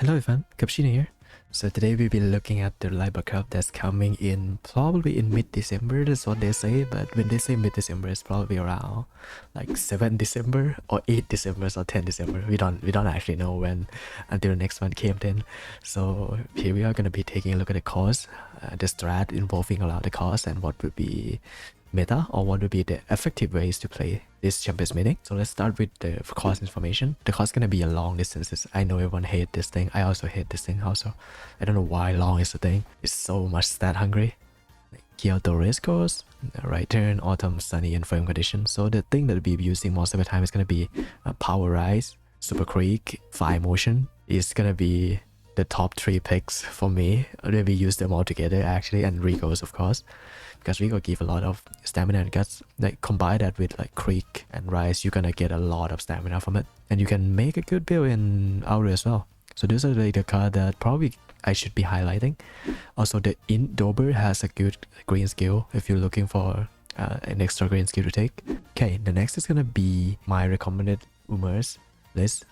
Hello everyone, Cappuccino here. So today we'll be looking at the Libra Cup that's coming in probably in mid-December, that's what they say, but when they say mid-December it's probably around like 7 December or 8 December or 10 December. We don't actually know when until the next one came in. So here we are going to be taking a look at the course, the strat involving a lot of the course and what would be meta or what would be the effective ways to play this Champions meeting. So let's start with the course information. The course is gonna be a long distances. I know everyone hate this thing. I also hate this thing also. I don't know why long is the thing. It's so much stat hungry. Kyoto race course, right turn, autumn, sunny and firm conditions. So the thing that we'll be using most of the time is gonna be Power Rise, Super Creek, Fire Motion. It's gonna be the top 3 picks for me. Maybe use them all together actually, and Rico's of course, because Rico give a lot of stamina and guts. Like combine that with like Creek and Rise, you're gonna get a lot of stamina from it, and you can make a good build in Outer as well. So those are the card that probably I should be highlighting. Also the Dober has a good green skill if you're looking for an extra green skill to take. Okay, the next is gonna be my recommended Umers list.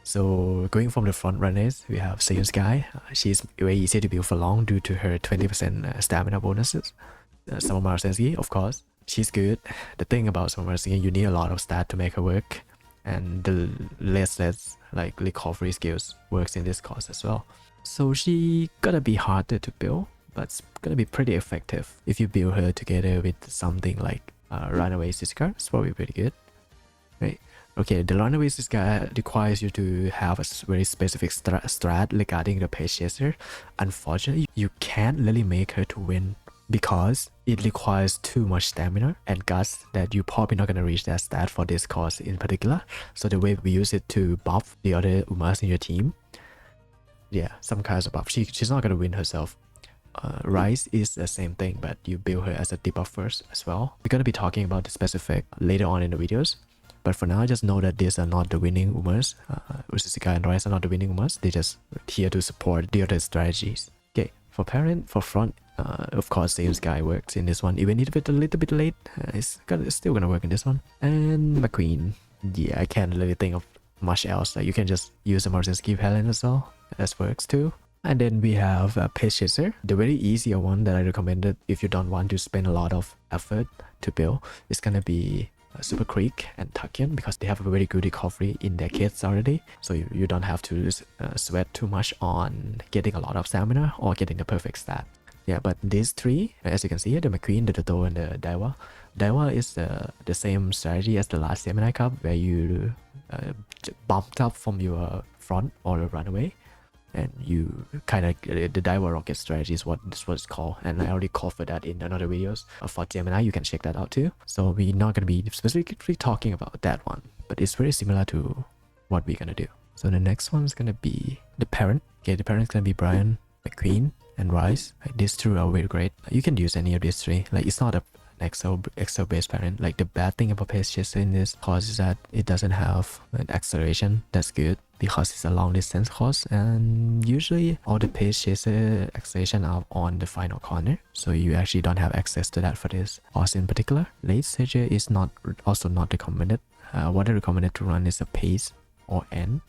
So going from the front runners, we have Seiyun Sky. She's very easy to build for long due to her 20% stamina bonuses. Summer Marsenski, of course, she's good. The thing about Summer Marsenski, you need a lot of stat to make her work, and the less like recovery skills works in this course as well. So she gotta be harder to build, but it's gonna be pretty effective if you build her together with something like Runaway Siska. It's probably pretty good, right? Okay, the Runaway Siska requires you to have a very specific strat regarding the Page Chaser. Unfortunately, you can't really make her to win because it requires too much stamina and guts that you're probably not going to reach that stat for this course in particular. So the way we use it to buff the other Umas in your team, yeah, some kinds of buff. She's not going to win herself. Rise is the same thing, but you build her as a debuff first as well. We're going to be talking about the specific later on in the videos. But for now, just know that these are not the winning Umas. Usisika and Rise are not the winning Umas. They're just here to support the other strategies. Okay, for parent, for front, of course, Seiyun Sky works in this one. Even if it's a little bit late, it's still gonna work in this one. And McQueen, yeah, I can't really think of much else. Like you can just use the Marzinski Helen as well. That works too. And then we have Page Chaser, the very easier one that I recommended if you don't want to spend a lot of effort to build. It's gonna be Super Creek and Takian because they have a very good recovery in their kits already, so you don't have to sweat too much on getting a lot of stamina or getting the perfect stat. Yeah, but these 3, as you can see here, the McQueen, the Toto and the Daiwa. Daiwa is the same strategy as the last Gemini Cup where you bumped up from your front or the Runaway, and you kind of the Daiwa rocket strategy is what it's called, and I already covered that in another videos for Gemini. You can check that out too. So we're not going to be specifically talking about that one, but it's very similar to what we're going to do. So the next one is going to be the parent. Okay, the parent is going to be Brian, McQueen and Rise. Like, these 2 are very great. You can use any of these 3. Like it's not an Excel based parent. Like the bad thing about Page Chaser in this course is that it doesn't have an acceleration. That's good because it's a long distance course, and usually all the Page Chaser acceleration are on the final corner, so you actually don't have access to that for this course in particular. Late stage is also not recommended. What I recommended to run is a pace or end.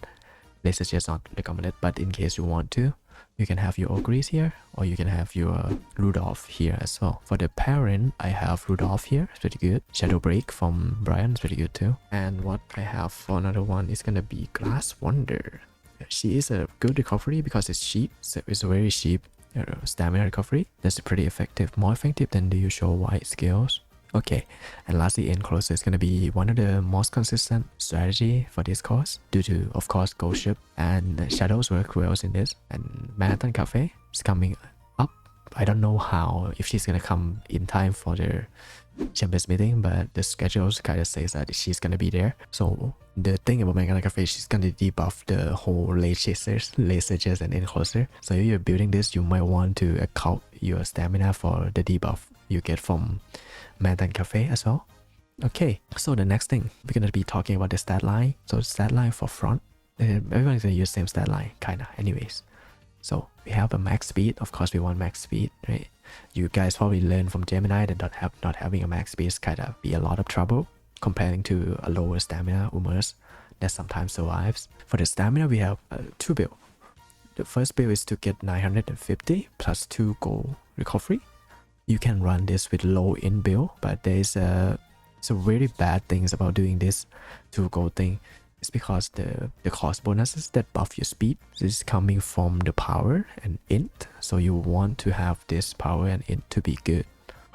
Late stage is not recommended, but in case you want to, you can have your Ogres here, or you can have your Rudolph here as well. For the parent, I have Rudolph here, it's pretty good. Shadow Break from Brian is pretty good too. And what I have for another one is gonna be Glass Wonder. She is a good recovery because it's cheap, so it's a very cheap stamina recovery. That's pretty effective, more effective than the usual white skills. Okay, and lastly, Enclosure is going to be one of the most consistent strategy for this course due to, of course, Ghost Ship and Shadows work well in this. And Manhattan Cafe is coming up. I don't know how, if she's going to come in time for the Champions meeting, but the schedule kind of says that she's going to be there. So the thing about Manhattan Cafe, she's going to debuff the whole late chasers, and Enclosure. So if you're building this, you might want to account your stamina for the debuff you get from Manhattan Cafe as well. Okay, so the next thing we're gonna be talking about the stat line. So stat line for front, everyone's gonna use same stat line kinda anyways. So we have a max speed. Of course we want max speed, right? You guys probably learned from Gemini that not having a max speed is kinda be a lot of trouble comparing to a lower stamina Umers that sometimes survives. For the stamina we have 2 build. The first build is to get 950 plus 2 gold recovery. You can run this with low in build, but there's some really bad things about doing this 2 gold thing. It's because the cost bonuses that buff your speed is coming from the power and int. So you want to have this power and int to be good.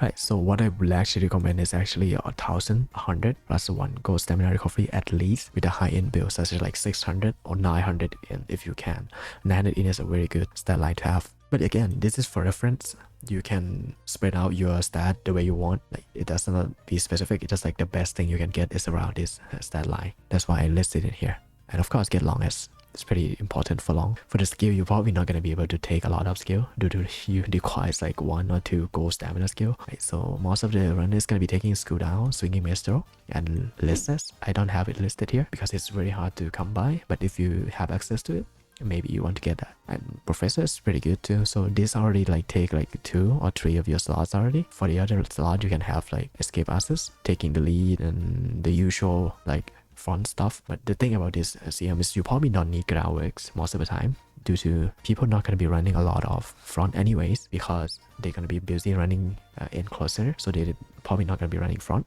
Right, so what I would actually recommend is actually 1100 plus 1 gold stamina recovery at least with a high end build such as like 600 or 900 in if you can. 900 in is a very good stat line to have. But again, this is for reference. You can spread out your stat the way you want. Like it does not be specific. It's just like the best thing you can get is around this stat line. That's why I listed it here. And of course, get long as it's pretty important for long. For the skill, you're probably not going to be able to take a lot of skill due to you requires like 1 or 2 gold stamina skill. Right, so most of the run is going to be taking school down, swinging maestro, and listless. I don't have it listed here because it's very hard to come by. But if you have access to it, maybe you want to get that. And professor is pretty good too. So this already like take like 2 or 3 of your slots already. For the other slot, you can have like escape assist, taking the lead and the usual like front stuff. But the thing about this CM is you probably don't need groundworks most of the time due to people not going to be running a lot of front anyways because they're going to be busy running in closer, so they're probably not going to be running front.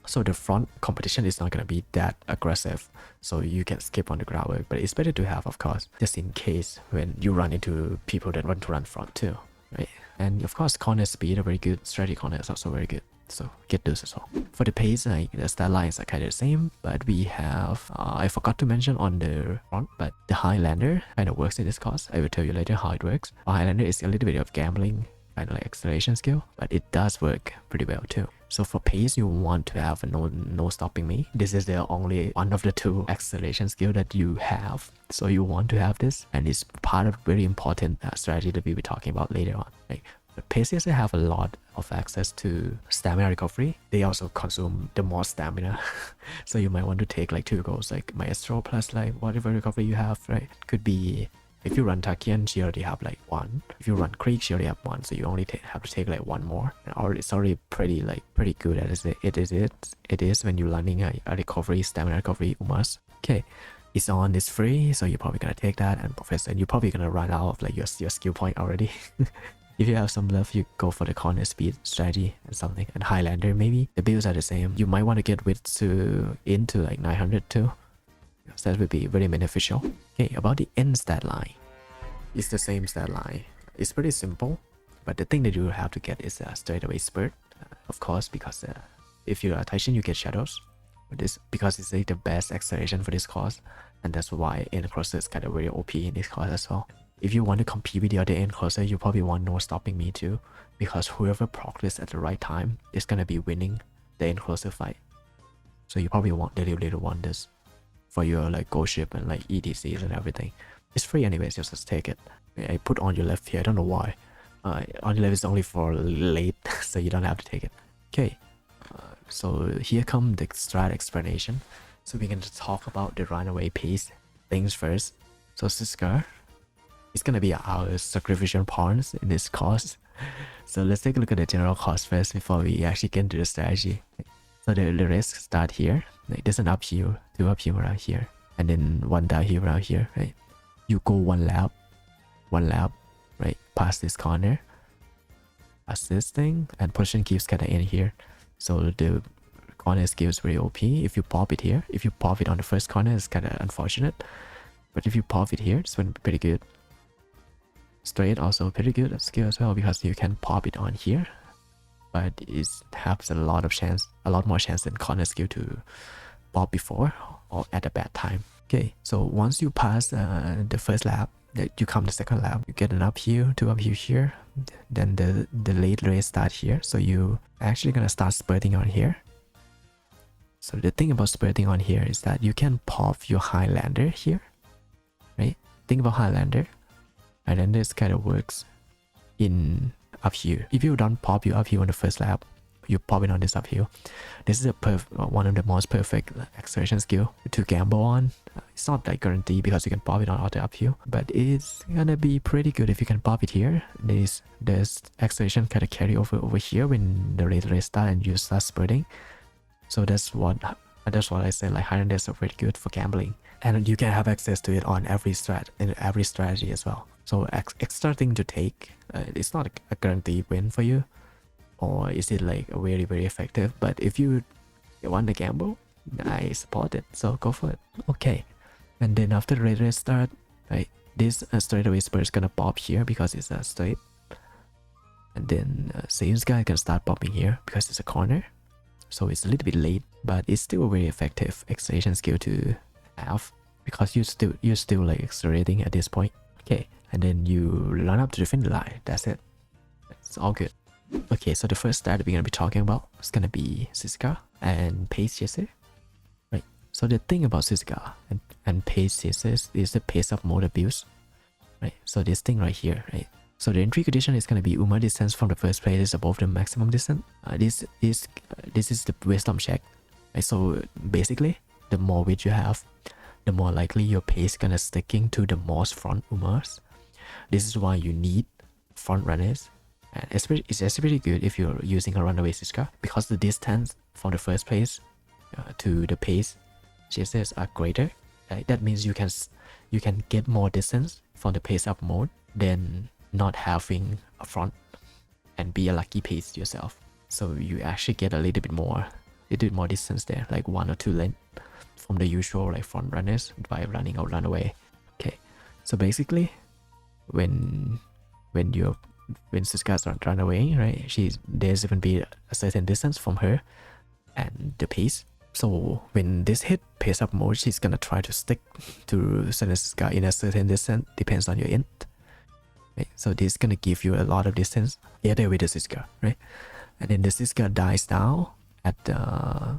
So the front competition is not going to be that aggressive, so you can skip on the groundwork, but it's better to have, of course, just in case when you run into people that want to run front too, right? And of course corner speed are very good, strategy corner is also very good. So get those as well. For the pace, like the stat lines are kind of the same, but we have I forgot to mention on the front, but the Highlander kind of works in this course. I will tell you later how it works. Highlander is a little bit of gambling, kind of like acceleration skill, but it does work pretty well too. So for pace, you want to have a no stopping me. This is the only one of the 2 acceleration skill that you have. So you want to have this, and it's part of very important strategy that we'll be talking about later on. Like, but Pacers have a lot of access to stamina recovery. They also consume the more stamina. So you might want to take like 2 goals, like Maestro plus like whatever recovery you have, right? Could be, if you run Takian, she already have like 1. If you run Creek, she already have 1. So you only have to take like 1 more. And it's already pretty good as it is when you're running a recovery, stamina recovery almost. Okay. It's on, it's free, so you're probably gonna take that. And Professor, you're probably gonna run out of like your skill point already. If you have some left, you go for the corner speed strategy and something. And Highlander, maybe the builds are the same. You might want to get width into like 900 too. So that would be very beneficial. Okay, about the end stat line. It's the same stat line. It's pretty simple, but the thing that you have to get is a straightaway spurt, of course, because if you're a Taishin, you get shadows. This because it's like the best acceleration for this course, and that's why end crosser is kind of very OP in this course as well. If you want to compete with the other end crosser, you probably want no stopping me too, because whoever procs at the right time is gonna be winning the end crosser fight. So you probably really want this for your like gold ship and like ETCs and everything. It's free anyways, just take it. I put on your left here, I don't know why. On your left is only for late, so you don't have to take it. Okay, so here come the strat explanation. So we're going to talk about the runaway piece things first. So Sisker, it's gonna be our sacrificial pawns in this course. So let's take a look at the general course first before we actually get into the strategy. So the risk start here. Like there's an uphill, 2 uphill around here, and then 1 downhill around here, right? You go 1 lap, right? Past this corner, past this thing, and position keeps kinda in here. So the corner skill is very OP. If you pop it here, if you pop it on the first corner, it's kinda unfortunate. But if you pop it here, it's pretty good. Straight also pretty good at skill as well because you can pop it on here, but it has a lot more chance than corner skill to pop before or at a bad time. Okay, so once you pass the first lap, you come the second lap, you get an uphill, 2 uphill here, then the late race start here. So you actually gonna start spurting on here. So the thing about spurting on here is that you can pop your Highlander here, right? Think about Highlander. And then this kind of works in uphill. If you don't pop your uphill on the first lap, you pop it on this uphill. This is one of the most perfect acceleration skill to gamble on. It's not like guaranteed because you can pop it on auto uphill, but it's gonna be pretty good if you can pop it here. There's acceleration kind of carry over here when the race start and you start spurting. So that's what I say, like Highlanders are pretty good for gambling, and you can have access to it on every strat and every strategy as well. So extra thing to take. It's not a guaranteed win for you, or is it like very very effective? But if you want to gamble, I support it. So go for it. Okay, and then after the red start, right? This straightaway spur is gonna pop here because it's a straight, and then Saiyans guy can start popping here because it's a corner. So it's a little bit late, but it's still a very effective acceleration skill to have because you're still like accelerating at this point. Okay, and then you run up to the finish line. That's it. It's all good. Okay, so the first stat that we're gonna be talking about is gonna be Siska and Pace Chaser. Right. So the thing about Siska and Pace Chaser is the pace of mode abuse. Right. So this thing right here, right? So the entry condition is gonna be Uma distance from the first place is above the maximum distance. This is the wisdom check. Right? So basically, the more width you have, the more likely your pace gonna sticking to the most front Umas. This is why you need front runners. And it's especially good if you're using a runaway Siska because the distance from the first place to the pace chasers are greater. Right? That means you can get more distance from the pace up mode than not having a front and be a lucky pace yourself. So you actually get a little bit more distance there, like 1 or 2 length from the usual like front runners by running out runaway. Okay, so basically when Siska's run away, right, there's even be a certain distance from her and the pace. So when this hit pace up mode, she's gonna try to stick to Siska in a certain distance, depends on your int. Right? So this is gonna give you a lot of distance either with the Siska, right? And then the Siska dies down at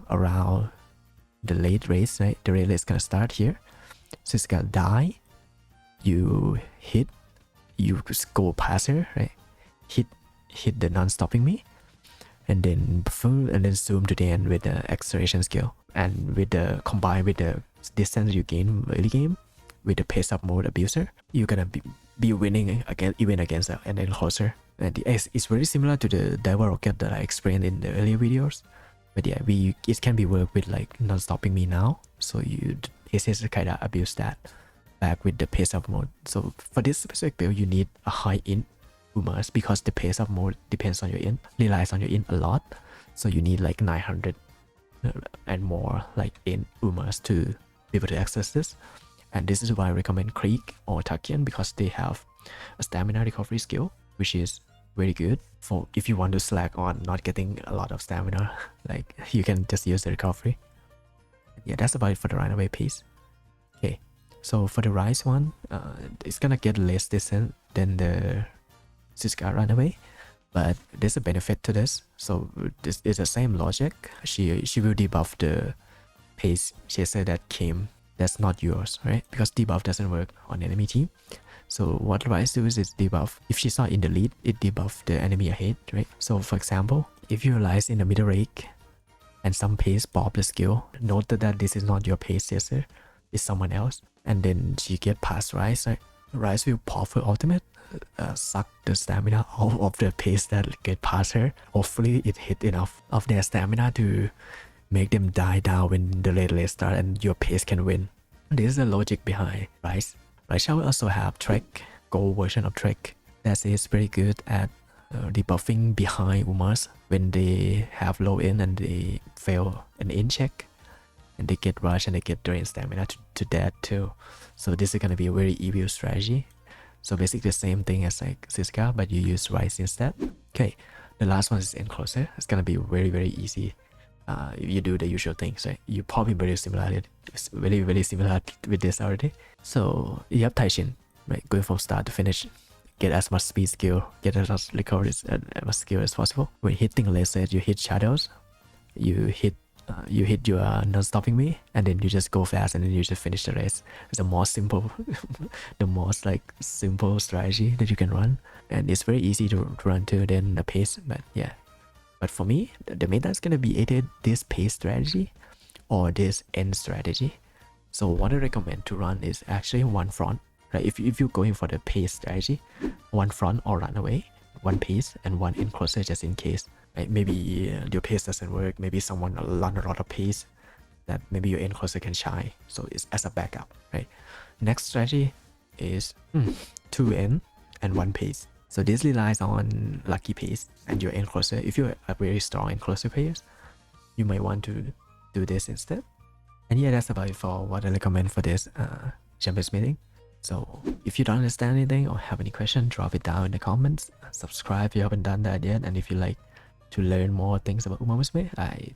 around the late race, right? The race is gonna start here. Siska die, you hit, you go past her, right? Hit the non-stopping me, and then zoom to the end with the acceleration skill, and with the combined with the distance you gain early game with the pace up mode abuser, you're gonna be winning again even against her and then closer. And it's very similar to the Daiwa rocket that I explained in the earlier videos. But yeah, it can be worked with like non-stopping me now. So it's kinda abuse that back with the pace up mode. So for this specific build, you need a high int Umas because the pace up mode depends on your int, relies on your int a lot. So you need like 900 and more like int Umas to be able to access this. And this is why I recommend Creek or Takian because they have a stamina recovery skill, which is very good for if you want to slack on not getting a lot of stamina. Like you can just use the recovery. Yeah, that's about it for the runaway piece. Okay, so for the rise one, it's gonna get less distance than the Siska runaway, but there's a benefit to this. So this is the same logic. She will debuff the pace chaser that came that's not yours, right? Because debuff doesn't work on enemy team. So what Rise do is debuff. If she's not in the lead, it debuff the enemy ahead, right? So for example, if you Rise in the middle rake and some pace pop the skill, note that this is not your pace chaser, it's someone else. And then she get past Rise, right? Rise will pop her ultimate, suck the stamina out of the pace that get past her. Hopefully it hit enough of their stamina to make them die down when the late start and your pace can win. This is the logic behind Rise. Rise will also have Trek, gold version of Trek, that is very good at debuffing behind Umas when they have low in and they fail an in check. And they get rush and they get drain stamina to that too. So this is gonna be a very evil strategy. So basically the same thing as like Siska, but you use Rise instead. Okay, the last one is Enclosure. It's gonna be very easy. If you do the usual things, right? You probably very similar with this already. So you have Taishin, right? Going from start to finish, get as much speed skill, get as much recovery as much skill as possible. When hitting lasers, you hit shadows, you hit your non-stopping me, and then you just go fast and then you just finish the race. It's the most simple the most like simple strategy that you can run, and it's very easy to run too than the pace. But yeah, but for me the meta is gonna be either this pace strategy or this end strategy. So what I recommend to run is actually one front, right? If you're going for the pace strategy, one front or runaway, one pace and one in closer just in case. Right? Maybe your pace doesn't work, maybe someone run a lot of pace that maybe your in closer can shine, so it's as a backup, right? Next strategy, is 2N and 1 pace. So this relies on lucky pace and your enclosure. If you're a very strong enclosure player, you might want to do this instead. And yeah, that's about it for what I recommend for this Champions meeting. So if you don't understand anything or have any question, drop it down in the comments. Subscribe if you haven't done that yet. And if you like to learn more things about Umamusume, I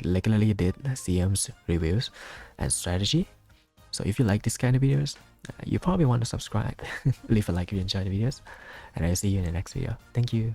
regularly did CM's reviews and strategy. So if you like this kind of videos, you probably want to subscribe. Leave a like if you enjoy the videos. And I'll see you in the next video. Thank you.